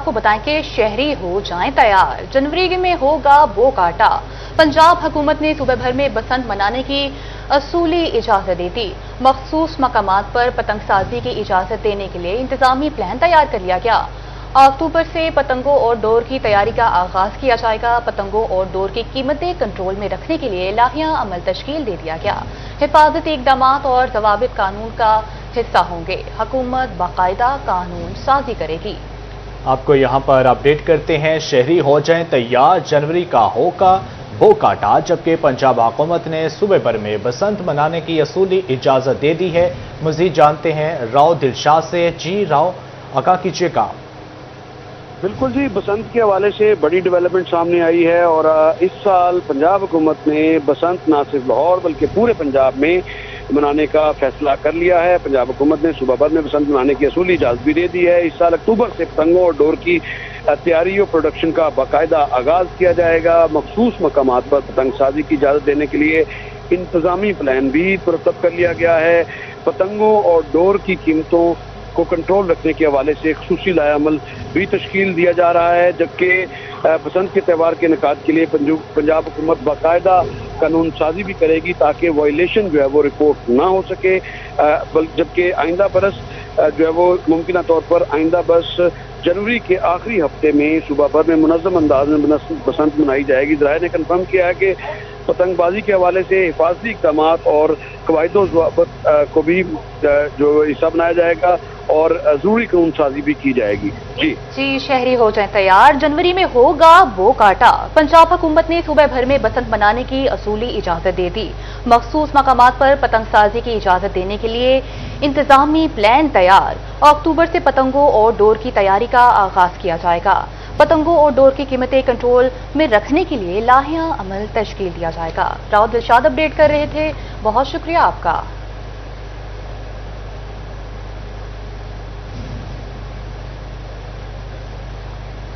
आपको बताएं कि शहरी हो जाएं तैयार, जनवरी में होगा बो काटा। पंजाब हुकूमत ने सूबे भर में बसंत मनाने की असूली इजाजत दे दी। मखसूस मकामात पर पतंगसाजी की इजाजत देने के लिए इंतजामी प्लान तैयार कर लिया गया। अक्टूबर से पतंगों और डोर की तैयारी का आगाज किया जाएगा। पतंगों और डोर की कीमतें कंट्रोल में रखने के लिए लाहिया अमल तश्कील दे दिया गया। हिफाजती इकदाम और जवाबित कानून का हिस्सा होंगे। हुकूमत बाकायदा कानून साजी करेगी। आपको यहाँ पर अपडेट करते हैं, शहरी हो जाएं तैयार, जनवरी का होगा बो काटा। जबकि पंजाब हुकूमत ने सूबे भर में बसंत मनाने की असूली इजाजत दे दी है। मजीद जानते हैं राव दिलशाद से। जी राव, आगाह कीजिएगा। बिल्कुल जी, बसंत के हवाले से बड़ी डेवलपमेंट सामने आई है और इस साल पंजाब हुकूमत ने बसंत ना सिर्फ लाहौर बल्कि पूरे पंजाब में मनाने का फैसला कर लिया है। पंजाब हुकूमत ने सूबा भर में बसंत मनाने की असूली इजाजत भी दे दी है। इस साल अक्टूबर से पतंगों और डोर की तैयारी और प्रोडक्शन का बाकायदा आगाज किया जाएगा। मखसूस मकामात पर पतंगसाजी की इजाजत देने के लिए इंतजामी प्लान भी मुरतब कर लिया गया है। पतंगों और डोर की कीमतों को कंट्रोल रखने के हवाले से खुसूसी लायामल भी तश्कील दिया जा रहा है। जबकि बसंत के त्यौहार के इनेकाद के लिए पंजाब हुकूमत बाकायदा कानून साजी भी करेगी ताकि वायलेशन जो है वो रिपोर्ट ना हो सके। जबकि आइंदा बरस जो है वो मुमकिन तौर पर आइंदा बरस जनवरी के आखिरी हफ्ते में सूबा भर में मुनज़्ज़म अंदाज में बसंत मनाई जाएगी। ज़राए ने कन्फर्म किया है कि पतंगबाजी के हवाले से हिफाजती इक़दाम और कवायदो ज़वाबित को भी जो हिस्सा बनाया जाएगा और ज़रूरी कानून साजी भी की जाएगी। जी, शहरी हो जाएं तैयार, जनवरी में होगा बो काटा। पंजाब हुकूमत ने सूबे भर में बसंत मनाने की असूली इजाजत दे दी। मखसूस मकामात पर पतंगसाजी की इजाजत देने के लिए इंतजामी प्लान तैयार। अक्टूबर से पतंगों और डोर की तैयारी का आगाज किया जाएगा। पतंगों और डोर की कीमतें कंट्रोल में रखने के लिए लाहिया अमल तश्कील दिया जाएगा। राव दिलशाद अपडेट कर रहे थे, बहुत शुक्रिया आपका।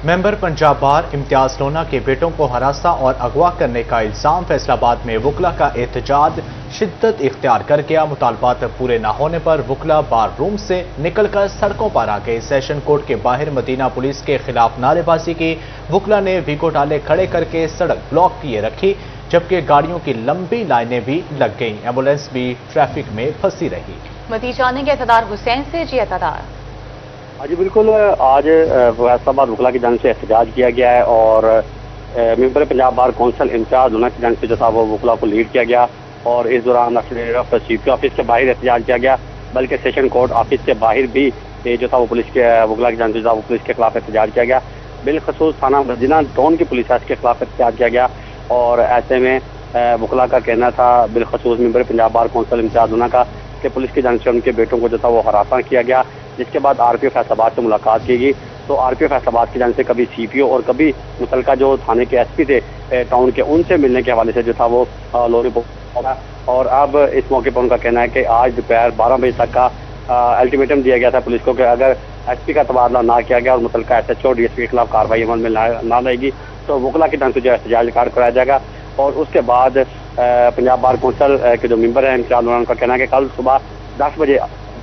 मेंबर पंजाब बार इम्तियाज लोना के बेटों को हरासा और अगवा करने का इल्जाम। फैसलाबाद में वकला का एहतजाज शिद्दत इख्तियार कर गया। मुतालबात पूरे न होने पर वकला बार रूम से निकलकर सड़कों पर आ गए। सेशन कोर्ट के बाहर मदीना पुलिस के खिलाफ नारेबाजी की। वकला ने वीगो डाले खड़े करके सड़क ब्लॉक किए रखी, जबकि गाड़ियों की लंबी लाइनें भी लग गईं। एम्बुलेंस भी ट्रैफिक में फंसी रही। मजीद जानेंगे अतदार हुसैन से। जी अतदार। जी बिल्कुल, आज फैसलाबाद वकला की जानिब से एहतजाज किया गया है और member Punjab bar council Imtiaz लोना की जानिब से जो था वो वकला को लीड किया गया और इस दौरान चीफ ऑफिस के बाहर एहतजाज किया गया, बल्कि सेशन कोर्ट ऑफिस के बाहर भी जो था वो पुलिस के वकला की जानिब से वो पुलिस के खिलाफ एहतजाज किया गया। बिलखसूस थाना मदीना टाउन की पुलिस के खिलाफ एहतजाज किया गया और ऐसे में वकला का कहना था, बिलखसूस member Punjab bar council Imtiaz Lona का, कि पुलिस की जानिब से उनके बेटों को जो था वो हरासा किया गया। जिसके बाद आरपीओ फैसलाबाद से मुलाकात की गई तो आरपीओ फैसलाबाद की जानिब से कभी सीपीओ और कभी मुतलका जो थाने के एसपी थे टाउन के, उनसे मिलने के हवाले से जो था वो लो रिपोर्ट होगा। और अब इस मौके पर उनका कहना है कि आज दोपहर 12 बजे तक का अल्टीमेटम दिया गया था पुलिस को कि अगर एसपी का तबादला ना किया गया और मुतलका एसएचओ डीएसपी के खिलाफ कार्रवाई अमल में ना रहेगी तो वकला की जानिब से जो एहतजाज रिकॉर्ड कराया जाएगा। और उसके बाद पंजाब बार कौंसिल के जो मेंबर हैं इम्तियाज लोना, उनका कहना है कि कल सुबह 10 बजे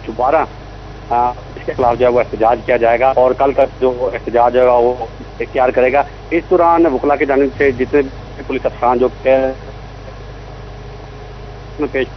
दोबारा इसके खिलाफ जो है वो एहतजाज किया जाएगा और कल का जो एहतजाज है वो इख्तियार करेगा। इस दौरान वकला की जानिब से जितने भी पुलिस अफसरान जो पेश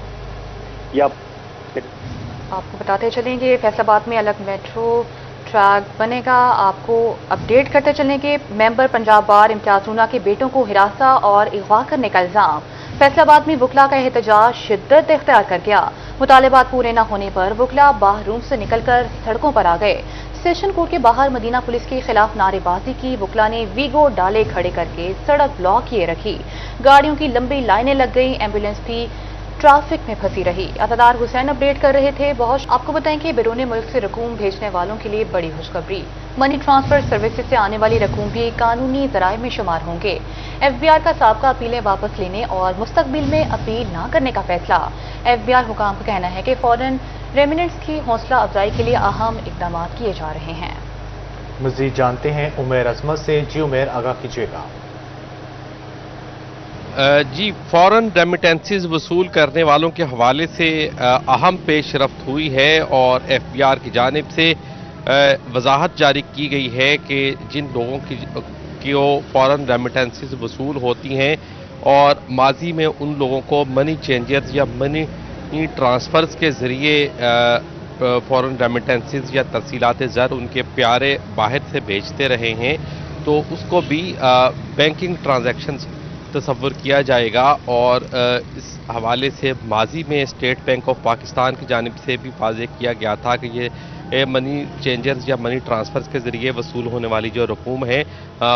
या आपको बताते चलेंगे फैसलाबाद में अलग मेट्रो ट्रैक बनेगा। आपको अपडेट करते चलेंगे। मेंबर पंजाब बार इम्तियाज लोना के बेटों को हिरासा और अगवा करने का इल्जाम। फैसलाबाद में वकला का एहतजाज शिद्दत इख्तियार कर गया। मुतालबात पूरे न होने पर वकला बार रूम से निकलकर सड़कों पर आ गए। सेशन कोर्ट के बाहर मदीना पुलिस के खिलाफ नारेबाजी की। वकला ने वीगो डाले खड़े करके सड़क ब्लॉक किए रखी। गाड़ियों की लंबी लाइनें लग गई। एम्बुलेंस भी ट्रैफिक में फंसी रही। अतदार हुसैन अपडेट कर रहे थे। बहुत आपको बताएं कि बैरून मुल्क से रकूम भेजने वालों के लिए बड़ी खुशखबरी। मनी ट्रांसफर सर्विसेज से आने वाली रकूम भी कानूनी ज़राए में शुमार होंगे। एफबीआर का साबका अपीलें वापस लेने और मुस्तकबिल में अपील न करने का फैसला। एफबीआर हुकाम का कहना है कि फौरन रेमिनेंट्स की हौसला अफजाई के लिए अहम इकदाम किए जा रहे हैं। मजीद जानते हैं उमेर अजमत से। जी उमेर, आगाह कीजिएगा। जी, फौरन रेमिटेंसेस वसूल करने वालों के हवाले से अहम पेशरफ्त हुई है और एफबीआर की जानिब से वजाहत जारी की गई है कि जिन लोगों की फॉरेन रेमिटेंसेस वसूल होती हैं और माजी में उन लोगों को मनी चेंजर्स या मनी ट्रांसफ़र्स के ज़रिए फॉरेन रेमिटेंसेस या तरसीलात ज़र उनके प्यारे बाहर से भेजते रहे हैं, तो उसको भी बैंकिंग ट्रांजैक्शंस तस्वुर किया जाएगा। और इस हवाले से माजी में स्टेट बैंक ऑफ पाकिस्तान की जानिब से भी वाज़ेह किया गया था कि ये मनी चेंजर्स या मनी ट्रांसफ़र्स के ज़रिए वसूल होने वाली जो रकूम है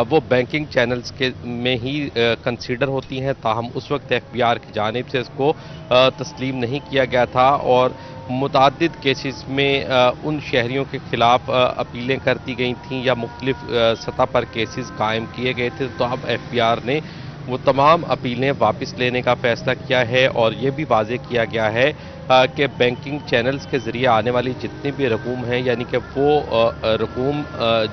वो बैंकिंग चैनल्स के में ही कंसीडर होती हैं, ताहम उस वक्त FBI की जानिब से इसको तस्लीम नहीं किया गया था और मुतअद्दिद केसेस में उन शहरियों के ख़िलाफ़ अपीलें करती गई थीं या मुख्तलिफ सतह पर केसेस कायम किए गए थे। तो अब FBI ने वो तमाम अपीलें वापस लेने का फ़ैसला किया है और ये भी वाज़ेह किया गया है कि बैंकिंग चैनल्स के ज़रिए आने वाली जितनी भी रकूम हैं, यानी कि वो रकूम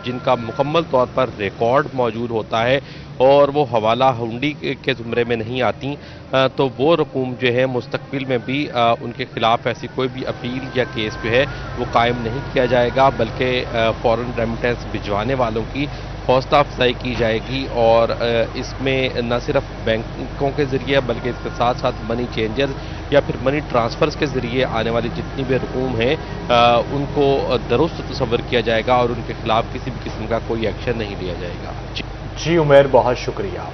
जिनका मुकम्मल तौर पर रिकॉर्ड मौजूद होता है और वो हवाला हुंडी के ज़ुमरे में नहीं आती, तो वो रकूम जो है मुस्तकबिल में भी उनके ख़िलाफ़ ऐसी कोई भी अपील या केस जो है वो कायम नहीं किया जाएगा, बल्कि फ़ॉरेन रेमिटेंस भिजवाने वालों की हौसला अफजाई की जाएगी। और इसमें न सिर्फ बैंकों के ज़रिए बल्कि इसके साथ साथ मनी चेंजर्स या फिर मनी ट्रांसफ़र्स के ज़रिए आने वाली जितनी भी रकूम हैं उनको दुरुस्त तस्वर किया जाएगा और उनके खिलाफ किसी भी किस्म का कोई एक्शन नहीं लिया जाएगा। जी उमेर, बहुत शुक्रिया।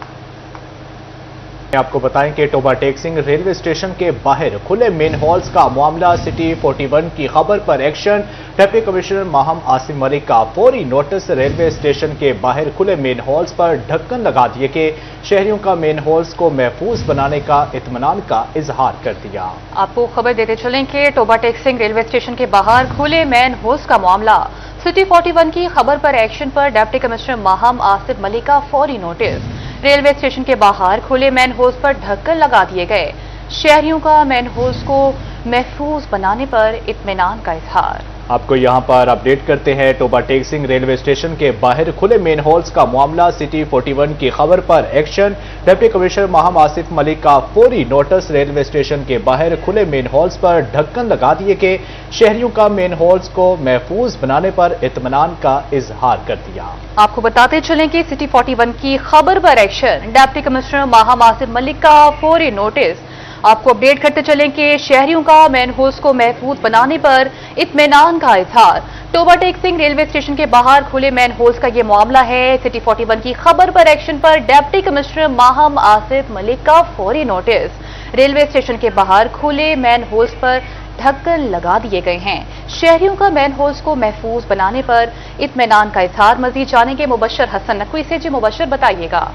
आपको बताएं कि टोबा टेक्सिंग रेलवे स्टेशन के बाहर खुले मेन हॉल्स का मामला सिटी 41 की खबर पर action. Deputy commissioner Maham Asim Malik का फौरी नोटिस। रेलवे स्टेशन के बाहर खुले मेन हॉल्स पर ढक्कन लगा दिए कि शहरियों का मेन हॉल्स को महफूज बनाने का इत्मीनान का इजहार कर दिया। आपको खबर देते चलें कि टोबा टेक्सिंग रेलवे स्टेशन के बाहर खुले मेन हॉल्स का मामला सिटी 41 की खबर पर एक्शन पर डिप्टी कमिश्नर माहम आसिफ मलिक का फौरी नोटिस। रेलवे स्टेशन के बाहर खुले मैन होल्स पर ढक्कन लगा दिए गए। शहरियों का मैन होल्स को महफूज बनाने पर इत्मीनान का इजहार। आपको यहां पर अपडेट करते हैं। टोबा टेक्सिंग रेलवे स्टेशन के बाहर खुले मेन हॉल्स का मामला सिटी 41 की खबर पर action. Deputy commissioner Maham Asif Malik का फौरी नोटिस। रेलवे स्टेशन के बाहर खुले मेन हॉल्स पर ढक्कन लगा दिए कि शहरियों का मेन हॉल्स को महफूज बनाने पर इत्मीनान का इजहार कर दिया। आपको बताते चलें कि सिटी 41 की खबर पर action. Deputy commissioner Maham Asif Malik का फौरी नोटिस। आपको अपडेट करते चलें कि शहरियों का मैन होल्स को महफूज बनाने पर इत्मीनान का इजहार। टोबा टेक्सिंग रेलवे स्टेशन के बाहर खुले मैन होल्स का ये मामला है। सिटी 41 की खबर पर एक्शन पर डिप्टी कमिश्नर माहम आसिफ मलिक का फौरी नोटिस। रेलवे स्टेशन के बाहर खुले मैन होल्स पर ढक्कन लगा दिए गए हैं। शहरियों का मैन होल्स को महफूज बनाने पर इत्मीनान का इजहार। मजीद जानेंगे मुबशर हसन नकवी से। जी मुबशर, बताइएगा।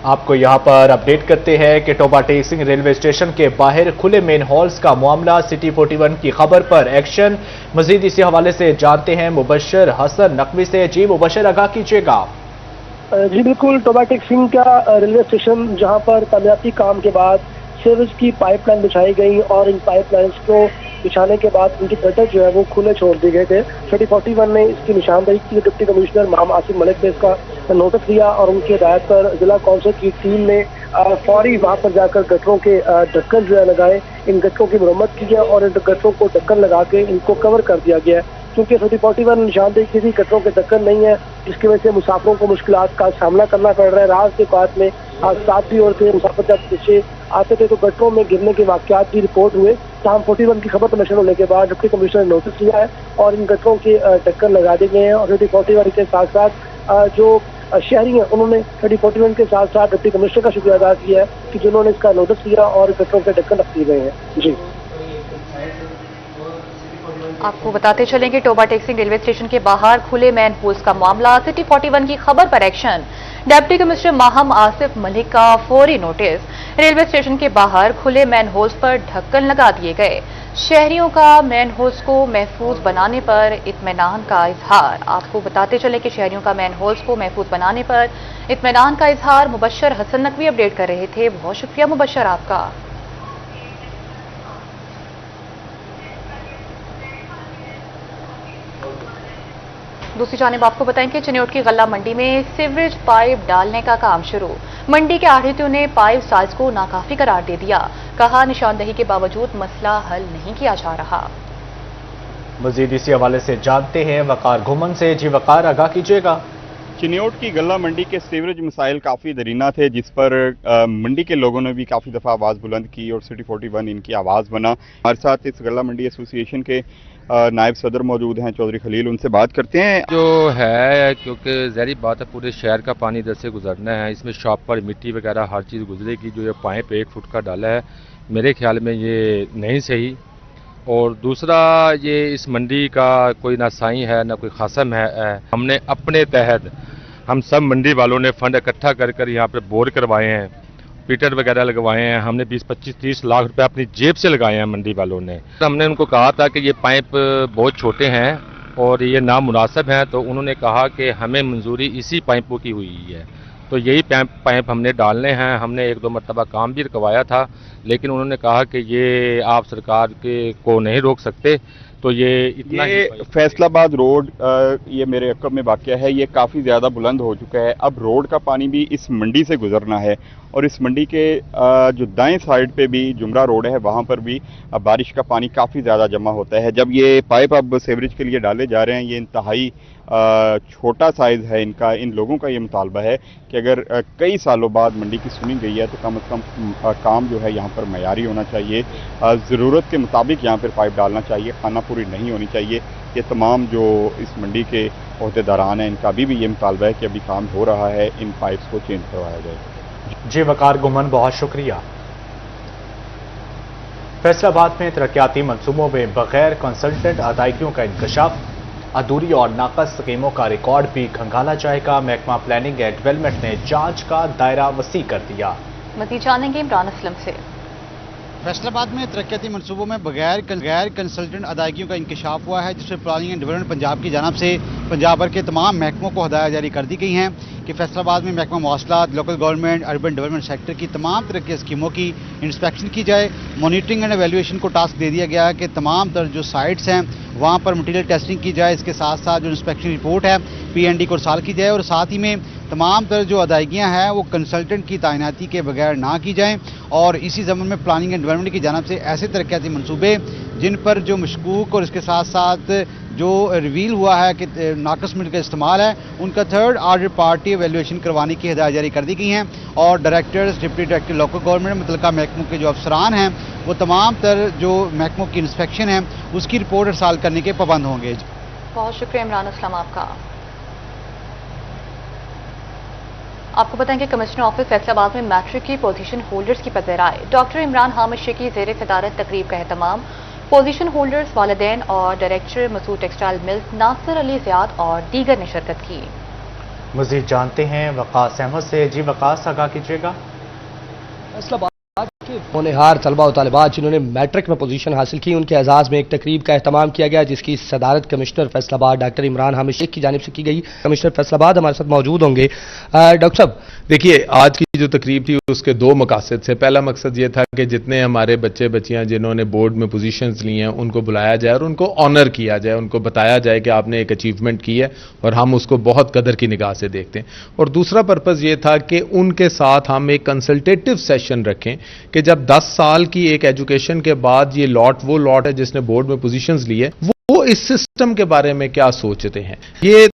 आपको यहां पर अपडेट करते हैं कि टोबा टेक्सिंग रेलवे स्टेशन के बाहर खुले मेन हॉल्स का मामला सिटी 41 की खबर पर एक्शन। मजीद इसी हवाले से जानते हैं मुबशर हसन नकवी से। जी मुबशर, आगाह कीजिएगा। जी बिल्कुल, टोबा टेक्सिंग का रेलवे स्टेशन जहां पर तामीराती काम के बाद सीवरेज की पाइपलाइन बिछाई गई और इन पाइपलाइंस को बिछाने के बाद उनके गटर जो है वो खुले छोड़ दिए गए थे। सिटी 41 ने इसकी निशानदेही की। डिप्टी कमिश्नर माहम आसिफ मलिक ने इसका नोटिस दिया और उनकी हिदायत पर जिला कौंसिल की टीम ने फौरी वहां पर जाकर गटरों के ढक्कन जो है लगाए, इन गटरों की मरम्मत की है और इन गटरों को ढक्कन लगा के इनको कवर कर दिया गया है। क्योंकि सिटी 41 निशानदेही की थी, गटरों के ढक्कन नहीं है, जिसकी वजह से मुसाफिरों को मुश्किलात का सामना करना पड़ रहा है। रात के औकात में आज 7 भी और थे, मुसाफिर जब पीछे आते थे तो गटरों में गिरने के वाकयात भी रिपोर्ट हुए। तमाम 41 की खबर नशर होने के बाद डिप्टी कमिश्नर ने नोटिस लिया है और इन गटरों के ढक्कन लगा दिए गए हैं। और सिटी 41 के साथ साथ जो शहरी हैं उन्होंने सिटी 41 के साथ साथ डिप्टी कमिश्नर का शुक्रिया अदा किया है कि जिन्होंने इसका नोटिस लिया और गटरों के ढक्कन रख दिए गए हैं। जी आपको बताते चलें कि टोबा टेक्सिंग रेलवे स्टेशन के बाहर खुले मैन होल्स का मामला सिटी 41 की खबर पर action. Deputy commissioner Maham Asif Malik का फौरी नोटिस। रेलवे स्टेशन के बाहर खुले मैन होल्स पर ढक्कन लगा दिए गए। शहरियों का मैन होल्स को महफूज बनाने पर इत्मीनान का इजहार। आपको बताते चले कि शहरियों का मैन होल्स को महफूज बनाने पर इत्मीनान का इजहार। मुबशर हसन नकवी अपडेट कर रहे थे। बहुत शुक्रिया मुबशर आपका। दूसरी जानिब आपको बताएं कि चिन्योट की गल्ला मंडी में सीवरेज पाइप डालने का काम शुरू। मंडी के आढ़तियों ने पाइप साइज को नाकाफी करार दे दिया। कहा निशानदही के बावजूद मसला हल नहीं किया जा रहा। मजीद इसी हवाले से जानते हैं वकार घुमन से। जी वकार, आगाह कीजिएगा। चिन्योट की गल्ला मंडी के सीवरेज मसाइल काफ़ी दरीना थे, जिस पर मंडी के लोगों ने भी काफ़ी दफ़ा आवाज़ बुलंद की और सिटी 41 इनकी आवाज़ बना। हमारे साथ इस गल्ला मंडी एसोसिएशन के नायब सदर मौजूद हैं चौधरी खलील, उनसे बात करते हैं। जो है क्योंकि ज़ाहिर बात है पूरे शहर का पानी इधर से गुजरना है, इसमें शॉप पर मिट्टी वगैरह हर चीज़ गुजरेगी। जो ये पाइप 1 फुट का डाला है, मेरे ख्याल में ये नहीं सही। और दूसरा, ये इस मंडी का कोई ना साई है ना कोई खासम है। हमने अपने तहत हम सब मंडी वालों ने फंड इकट्ठा कर कर यहाँ पे बोर करवाए हैं, पीटर वगैरह लगवाए हैं। हमने 20, 25, 30 लाख रुपए अपनी जेब से लगाए हैं मंडी वालों ने। हमने उनको कहा था कि ये पाइप बहुत छोटे हैं और ये नामुनासिब हैं, तो उन्होंने कहा कि हमें मंजूरी इसी पाइपों की हुई है, तो यही पाइप हमने डालने हैं। हमने 1-2 मरतबा काम भी करवाया था, लेकिन उन्होंने कहा कि ये आप सरकार के को नहीं रोक सकते, तो ये इतना ये फैसलाबाद रोड ये मेरे अकब में वाक़या है, ये काफ़ी ज़्यादा बुलंद हो चुका है। अब रोड का पानी भी इस मंडी से गुजरना है और इस मंडी के जो दाएं साइड पे भी जुमरा रोड है, वहाँ पर भी अब बारिश का पानी काफ़ी ज़्यादा जमा होता है। जब ये पाइप अब सीवरेज के लिए डाले जा रहे हैं, ये इंतहाई छोटा साइज़ है इनका। इन लोगों का ये मुतालबा है कि अगर कई सालों बाद मंडी की सुनी गई है तो कम से कम काम जो है यहाँ पर मयारी होना चाहिए, ज़रूरत के मुताबिक यहाँ पर पाइप डालना चाहिए, खाना पूरी नहीं होनी चाहिए। ये तमाम जो इस मंडी के अहदेदारान हैं, इनका अभी भी ये मुतालबा है कि अभी काम हो रहा है, इन पाइप्स को चेंज करवाया जाए। जी वकार घुमन, बहुत शुक्रिया। फैसलाबाद में तरक्याती मंसूबों में बगैर कंसल्टेंट अदायगियों का इंकशाफ, अधूरी और नाकस स्कीमों का रिकॉर्ड भी खंगाला जाएगा। महकमा प्लानिंग एंड डेवलपमेंट ने जांच का दायरा वसी कर दिया। मज़ीद जानेंगे इमरान असलम से। फैसलाबाद में तरक्याती मनसूबों में बगैर कंसल्टेंट अदायगियों का इंकशाफ हुआ है, जिसमें प्लानिंग एंड डेवलपमेंट पंजाब की जानिब से पंजाब भर के तमाम महकमों को हदायत जारी कर दी गई हैं कि फैसलाबाद में महकमा मवासलात, local government, urban development sector की तमाम तरह की स्कीमों की इंस्पेक्शन की जाए। मॉनिटरिंग एंड एवेल्यूएशन को टास्क दे दिया गया है कि तमाम तरह जो साइट्स हैं वहाँ पर मटीरियल टेस्टिंग की जाए। इसके साथ साथ जो इंस्पेक्शन रिपोर्ट है PND को साल की जाए और साथ ही में तमाम तरह जो अदायगियाँ हैं वो कंसल्टेंट की तैनाती के बगैर ना की जाएँ। और इसी ज़मन में प्लानिंग एंड डेवलपमेंट की जानिब से ऐसे तरक्याती मनसूबे जिन पर जो मशकूक और इसके साथ साथ जो रिवील हुआ है कि नाकस मिनट का इस्तेमाल है, उनका थर्ड ऑर्डर पार्टी एवेल्यूएशन करवाने की हिदायत जारी कर दी गई हैं। और directors, deputy director local government, मुतल्लिका महकमों के जो अफसरान हैं वो तमाम तरह जो महकमों की इंस्पेक्शन है उसकी रिपोर्ट हरसाल करने के पाबंद होंगे। बहुत शुक्रिया इमरान असलम आपका। आपको बताएं कि कमिश्नर ऑफिस फैसलाबाद में मैट्रिक की पोजीशन होल्डर्स की पज़राए डॉक्टर इमरान हामिद शेख की ज़ेर सदारत तकरीब का एहतमाम। पोजीशन होल्डर्स, वालिदैन और director Masood textile mills Nasir Ali Ziyad और दीगर ने शिरकत की। मजीद जानते हैं वकास अहमद से। जी वकास, आगाह कीजिएगा। होनहार तलबा और तालिबात जिन्होंने मैट्रिक में पोजीशन हासिल की, उनके एजाज़ में एक तकरीब का एहतमाम किया गया, जिसकी सदारत कमिश्नर फैसलाबाद डॉक्टर इमरान हामिद शेख की जानिब से की गई। कमिश्नर फैसलाबाद हमारे साथ मौजूद होंगे। डॉक्टर साहब, देखिए, आज की जो तकरीब थी उसके 2 मकसद से। पहला मकसद ये था कि जितने हमारे बच्चे बच्चियां जिन्होंने बोर्ड में पोजीशंस ली हैं उनको बुलाया जाए और उनको ऑनर किया जाए, उनको बताया जाए कि आपने एक अचीवमेंट की है और हम उसको बहुत कदर की निगाह से देखते हैं। और दूसरा पर्पज़ ये था कि उनके साथ हम एक कंसल्टेटिव सेशन रखें कि जब 10 साल की एक एजुकेशन के बाद ये लॉट वो लॉट है जिसने बोर्ड में पोजीशंस ली है, वो इस सिस्टम के बारे में क्या सोचते हैं, ये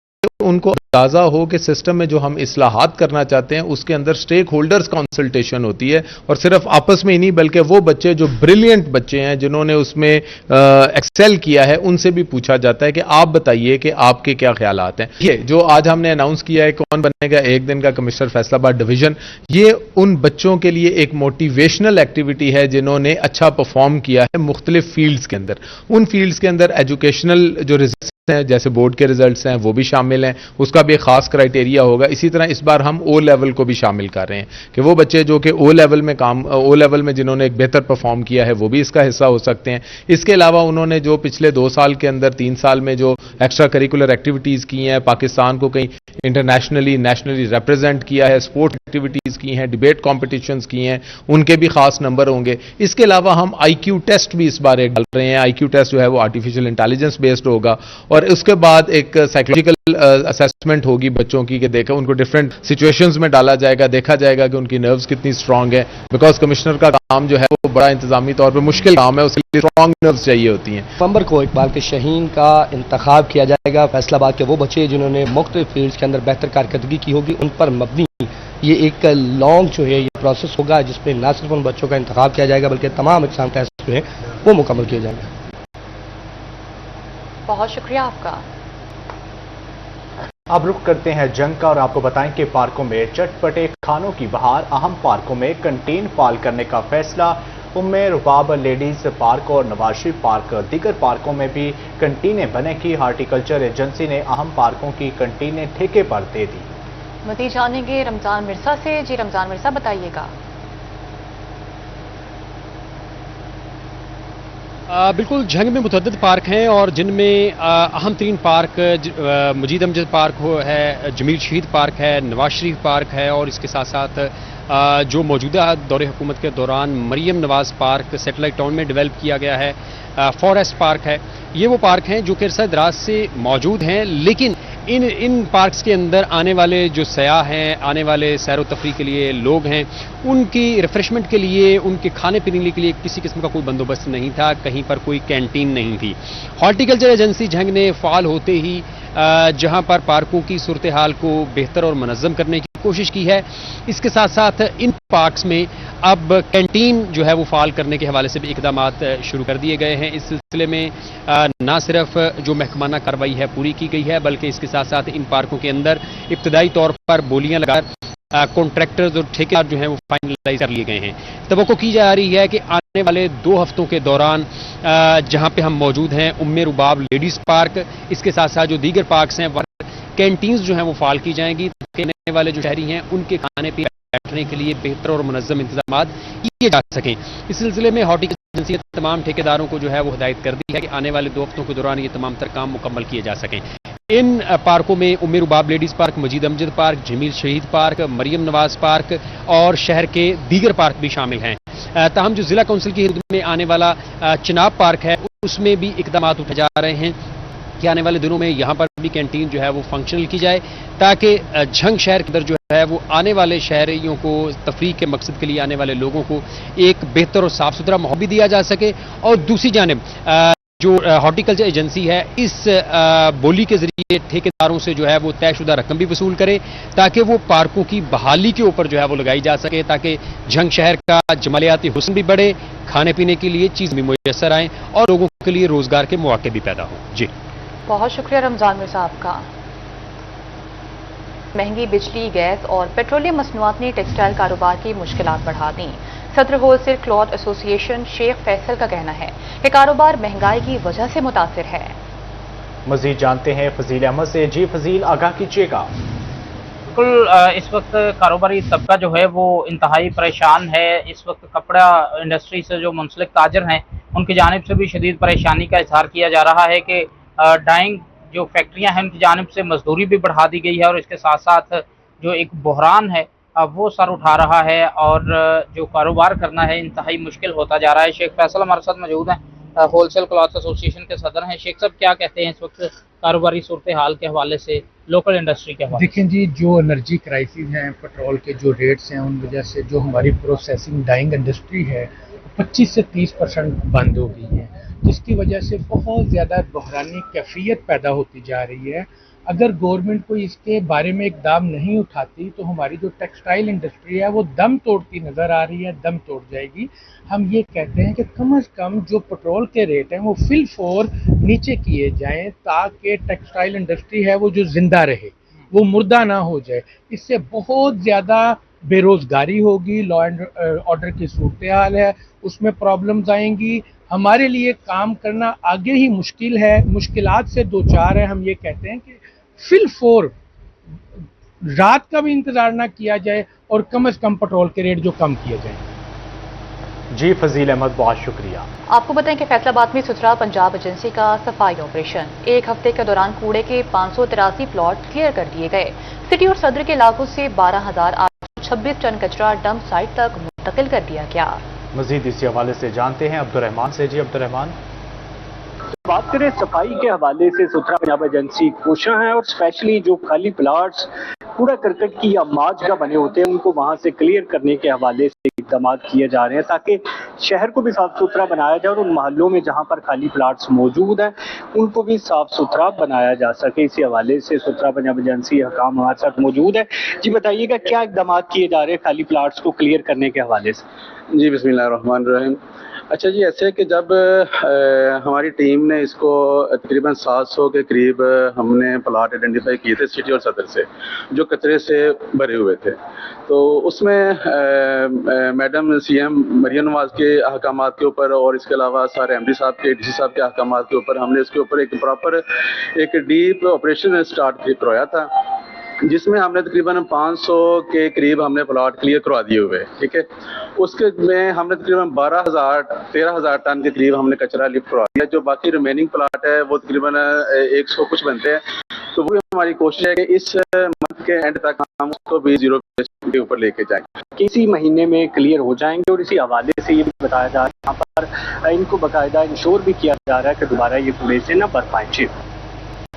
उनको अंदाजा हो कि सिस्टम में जो हम इस्लाहात करना चाहते हैं उसके अंदर स्टेक होल्डर्स कंसल्टेशन होती है। और सिर्फ आपस में ही नहीं बल्कि वो बच्चे जो ब्रिलियंट बच्चे हैं जिन्होंने उसमें एक्सेल किया है उनसे भी पूछा जाता है कि आप बताइए कि आपके क्या ख्यालात हैं। ये जो आज हमने अनाउंस किया है कौन बनेगा 1 दिन का कमिश्नर फैसलाबाद डिवीजन, ये उन बच्चों के लिए एक मोटिवेशनल एक्टिविटी है जिन्होंने अच्छा परफॉर्म किया है मुख्तलिफ फील्ड्स के अंदर। उन फील्ड्स के अंदर एजुकेशनल जो रिजल्ट्स हैं, जैसे बोर्ड के रिजल्ट्स हैं, वो भी शामिल हैं, उसका भी एक खास क्राइटेरिया होगा। इसी तरह इस बार हम O लेवल को भी शामिल कर रहे हैं कि वो बच्चे जो कि O लेवल में जिन्होंने एक बेहतर परफॉर्म किया है वो भी इसका हिस्सा हो सकते हैं। इसके अलावा उन्होंने जो पिछले 2 साल के अंदर 3 साल में जो एक्स्ट्रा करिकुलर एक्टिविटीज़ की हैं, पाकिस्तान को कहीं इंटरनेशनली नेशनली रिप्रेजेंट किया है, स्पोर्ट एक्टिविटीज़ की हैं, डिबेट कॉम्पिटिशन्स की हैं, उनके भी खास नंबर होंगे। इसके अलावा हम IQ टेस्ट भी इस बार एक डाल रहे हैं। IQ टेस्ट जो है वो आर्टिफिशियल इंटेलिजेंस बेस्ड होगा اور اس کے بعد ایک سائیکولوجیکل اسیسمنٹ ہوگی بچوں کی کہ دیکھا ان کو ڈفرینٹ سچویشنز میں ڈالا جائے گا, دیکھا جائے گا کہ ان کی نروز کتنی اسٹرانگ ہے, بیکاز کمشنر کا کام جو ہے وہ بڑا انتظامی طور پہ مشکل کام ہے, اس کے لیے اسٹرانگ نروز چاہیے ہوتی ہیں. نومبر کو اقبال کے شہین کا انتخاب کیا جائے گا. فیصل آباد کے وہ بچے جنہوں نے مختلف فیلڈز کے اندر بہتر کارکردگی کی ہوگی ان پر مبنی یہ ایک لانگ جو ہے یہ پروسیس ہوگا, جس میں نہ صرف ان بچوں کا انتخاب کیا جائے گا بلکہ تمام اقسام ٹیسٹ جو ہیں وہ مکمل کیے جائیں گے. بہت شکریہ آپ کا. اب رخ کرتے ہیں جنگ کا اور آپ کو بتائیں کہ پارکوں میں چٹپٹے کھانوں کی بہار. اہم پارکوں میں کنٹین فعال کرنے کا فیصلہ. ام رباب لیڈیز پارک اور نواز شریف پارک. دیگر پارکوں میں بھی کنٹینیں بنے کی. ہارٹیکلچر ایجنسی نے اہم پارکوں کی کنٹینیں ٹھیکے پر دے دی. مزید جانیں گے رمضان مرزا سے. جی رمضان مرزا بتائیے گا. بالکل, جھنگ میں متعدد پارک ہیں اور جن میں اہم ترین پارک مجید امجد پارک ہے, جمیل شہید پارک ہے, نواز شریف پارک ہے اور اس کے ساتھ ساتھ جو موجودہ دور حکومت کے دوران Maryam Nawaz park satellite town میں ڈیولپ کیا گیا ہے, فارسٹ پارک ہے. یہ وہ پارک ہیں جو کہ عرصہ دراز سے موجود ہیں, لیکن ان پارکس کے اندر آنے والے جو سیاح ہیں, آنے والے سیر و تفریح کے لیے لوگ ہیں, ان کی ریفریشمنٹ کے لیے, ان کے کھانے پینے کے لیے کسی قسم کا کوئی بندوبست نہیں تھا, کہیں پر کوئی کینٹین نہیں تھی. ہارٹیکلچر ایجنسی جھنگ نے فعال ہوتے ہی جہاں پر پارکوں کی صورتحال کو بہتر اور منظم کرنے کی کوشش کی ہے, اس کے ساتھ ساتھ ان پارکس میں اب کینٹین جو ہے وہ فعال کرنے کے حوالے سے بھی اقدامات شروع کر دیے گئے ہیں. اس سلسلے میں نہ صرف جو محکمانہ کارروائی ہے پوری کی گئی ہے, بلکہ اس کے ساتھ ساتھ ان پارکوں کے اندر ابتدائی طور پر بولیاں لگا کانٹریکٹرز اور ٹھیکیدار جو ہیں وہ فائنلائز کر لیے گئے ہیں. توقع کی جا رہی ہے کہ آنے والے 2 ہفتوں کے دوران جہاں پہ ہم موجود ہیں ام رباب لیڈیز پارک, اس کے ساتھ ساتھ جو دیگر پارکس ہیں کینٹینز جو ہیں وہ فعال کی جائیں گی تاکہ آنے والے جو شہری ہیں ان کے کھانے پینے بیٹھنے کے لیے بہتر اور منظم انتظامات کیے جا سکیں. اس سلسلے میں ہارٹیکلچر ایجنسی نے تمام ٹھیکیداروں کو جو ہے وہ ہدایت کر دی ہے کہ آنے والے 2 ہفتوں کے دوران یہ تمام تر کام مکمل کیے جا سکیں. ان پارکوں میں ام رباب لیڈیز پارک, مجید امجد پارک, جمیل شہید پارک, مریم نواز پارک اور شہر کے دیگر پارک بھی شامل ہیں. تاہم جو ضلع کونسل کی حدود میں آنے والا چناب پارک ہے اس میں بھی اقدامات اٹھائے جا رہے ہیں کہ آنے والے دنوں میں یہاں پر بھی کینٹین جو ہے وہ فنکشنل کی جائے, تاکہ جھنگ شہر کے اندر جو ہے وہ آنے والے شہریوں کو تفریح کے مقصد کے لیے آنے والے لوگوں کو ایک بہتر اور صاف ستھرا ماحول بھی دیا جا سکے. اور دوسری جانب جو ہارٹیکلچر ایجنسی ہے اس بولی کے ذریعے ٹھیکیداروں سے جو ہے وہ طے شدہ رقم بھی وصول کرے تاکہ وہ پارکوں کی بحالی کے اوپر جو ہے وہ لگائی جا سکے, تاکہ جھنگ شہر کا جمالیاتی حسن بھی بڑھے, کھانے پینے کے لیے چیز بھی میسر آئیں اور لوگوں کے لیے روزگار کے مواقع بھی پیدا ہوں. جی بہت شکریہ رمضان مرزا آپ کا. مہنگی بجلی, گیس اور پیٹرولیم مصنوعات نے ٹیکسٹائل کاروبار کی مشکلات بڑھا دیں. صدر ہول سیل کلاتھ ایسوسی ایشن شیخ فیصل کا کہنا ہے کہ کاروبار مہنگائی کی وجہ سے متاثر ہے. مزید جانتے ہیں فضیل احمد سے. جی فضیل, آگاہ کیجیے گا. بالکل, اس وقت کاروباری طبقہ جو ہے وہ انتہائی پریشان ہے. اس وقت کپڑا انڈسٹری سے جو منسلک تاجر ہیں ان کی جانب سے بھی شدید پریشانی کا اظہار کیا جا رہا ہے کہ ڈائنگ جو فیکٹریاں ہیں ان کی جانب سے مزدوری بھی بڑھا دی گئی ہے اور اس کے ساتھ ساتھ جو ایک بحران ہے وہ سر اٹھا رہا ہے اور جو کاروبار کرنا ہے انتہائی مشکل ہوتا جا رہا ہے. شیخ فیصل ہمارے ساتھ موجود ہیں, ہول سیل کلاتھ ایسوسی ایشن کے صدر ہیں. شیخ صاحب کیا کہتے ہیں اس وقت کاروباری صورتحال کے حوالے سے, لوکل انڈسٹری کے حوالے سے؟ دیکھیں جی, جو انرجی کرائسز ہیں, پیٹرول کے جو ریٹس ہیں, ان وجہ سے جو ہماری پروسیسنگ ڈائنگ انڈسٹری ہے 25 سے 30% بند ہو گئی ہے, جس کی وجہ سے بہت زیادہ بحرانی کیفیت پیدا ہوتی جا رہی ہے. اگر گورنمنٹ کوئی اس کے بارے میں اقدام نہیں اٹھاتی تو ہماری جو ٹیکسٹائل انڈسٹری ہے وہ دم توڑتی نظر آ رہی ہے, دم توڑ جائے گی. ہم یہ کہتے ہیں کہ کم از کم جو پیٹرول کے ریٹ ہیں وہ فی الفور نیچے کیے جائیں تاکہ ٹیکسٹائل انڈسٹری ہے وہ جو زندہ رہے, وہ مردہ نہ ہو جائے. اس سے بہت زیادہ بے روزگاری ہوگی, لا اینڈ آرڈر کی صورتحال ہے, اس میں پرابلمز آئیں گی. ہمارے لیے کام کرنا آگے ہی مشکل ہے, مشکلات سے دو چار ہیں. ہم یہ کہتے ہیں کہ فی الفور رات کا بھی انتظار نہ کیا جائے اور کم از کم پیٹرول کے ریٹ جو کم کیے جائیں. جی فضیل احمد, بہت شکریہ. آپ کو بتائیں کہ فیصل آباد میں ستھرا پنجاب ایجنسی کا صفائی آپریشن. 1 ہفتے کے دوران کوڑے کے 583 پلاٹ کلیئر کر دیے گئے. سٹی اور صدر کے علاقوں سے 12,826 ٹن کچرا ڈمپ سائٹ تک منتقل کر دیا گیا. مزید اسی حوالے سے جانتے ہیں عبد الرحمان سے. جی عبد الرحمان. बात करें सफाई के हवाले से सुथरा पंजाब एजेंसी कोशिश है और स्पेशली जो खाली प्लाट्स कूड़ा करकट की या माजगा बने होते हैं उनको वहां से क्लियर करने के हवाले से इकदाम किए जा रहे हैं ताकि शहर को भी साफ सुथरा बनाया जाए और उन मोहल्लों में जहां पर खाली प्लाट्स मौजूद हैं उनको भी साफ सुथरा बनाया जा सके। इसी हवाले से सुथरा पंजाब एजेंसी हकाम हमारे साथ मौजूद है। जी बताइएगा क्या इकदाम किए जा रहे हैं खाली प्लाट्स को क्लियर करने के हवाले से? जी बिस्मिल्लाहिर्रहमानिर्रहीम। अच्छा जी, ऐसे है कि जब हमारी टीम ने इसको तकरीबन 700 के करीब हमने प्लाट आइडेंटिफाई किए थे सिटी और सदर से जो कचरे से भरे हुए थे, तो उसमें मैडम सीएम मरियम नवाज के अहकामात के ऊपर और इसके अलावा सारे एमडी साहब के डीसी साहब के अहकामात के ऊपर हमने इसके ऊपर एक प्रॉपर एक डीप ऑपरेशन स्टार्ट करवाया था जिसमें हमने तकरीबन 500 के करीब हमने प्लाट क्लियर करवा दिए हुए। ठीक है, उसके में हमने तकरीबन 13,000 टन के करीब हमने कचरा लिफ्ट करवा दिया। जो बाकी रिमेनिंग प्लाट है वो तकरीबन 100 कुछ बनते हैं, तो वो हमारी कोशिश है कि इस मंथ के एंड तक हम उसको भी जीरो के ऊपर लेके जाएंगे। किसी महीने में क्लियर हो जाएंगे और इसी हवाले से ये भी बताया जा रहा है यहाँ पर इनको बाकायदा इंश्योर भी किया जा रहा है कि दोबारा ये कूड़े से न भर पाएं।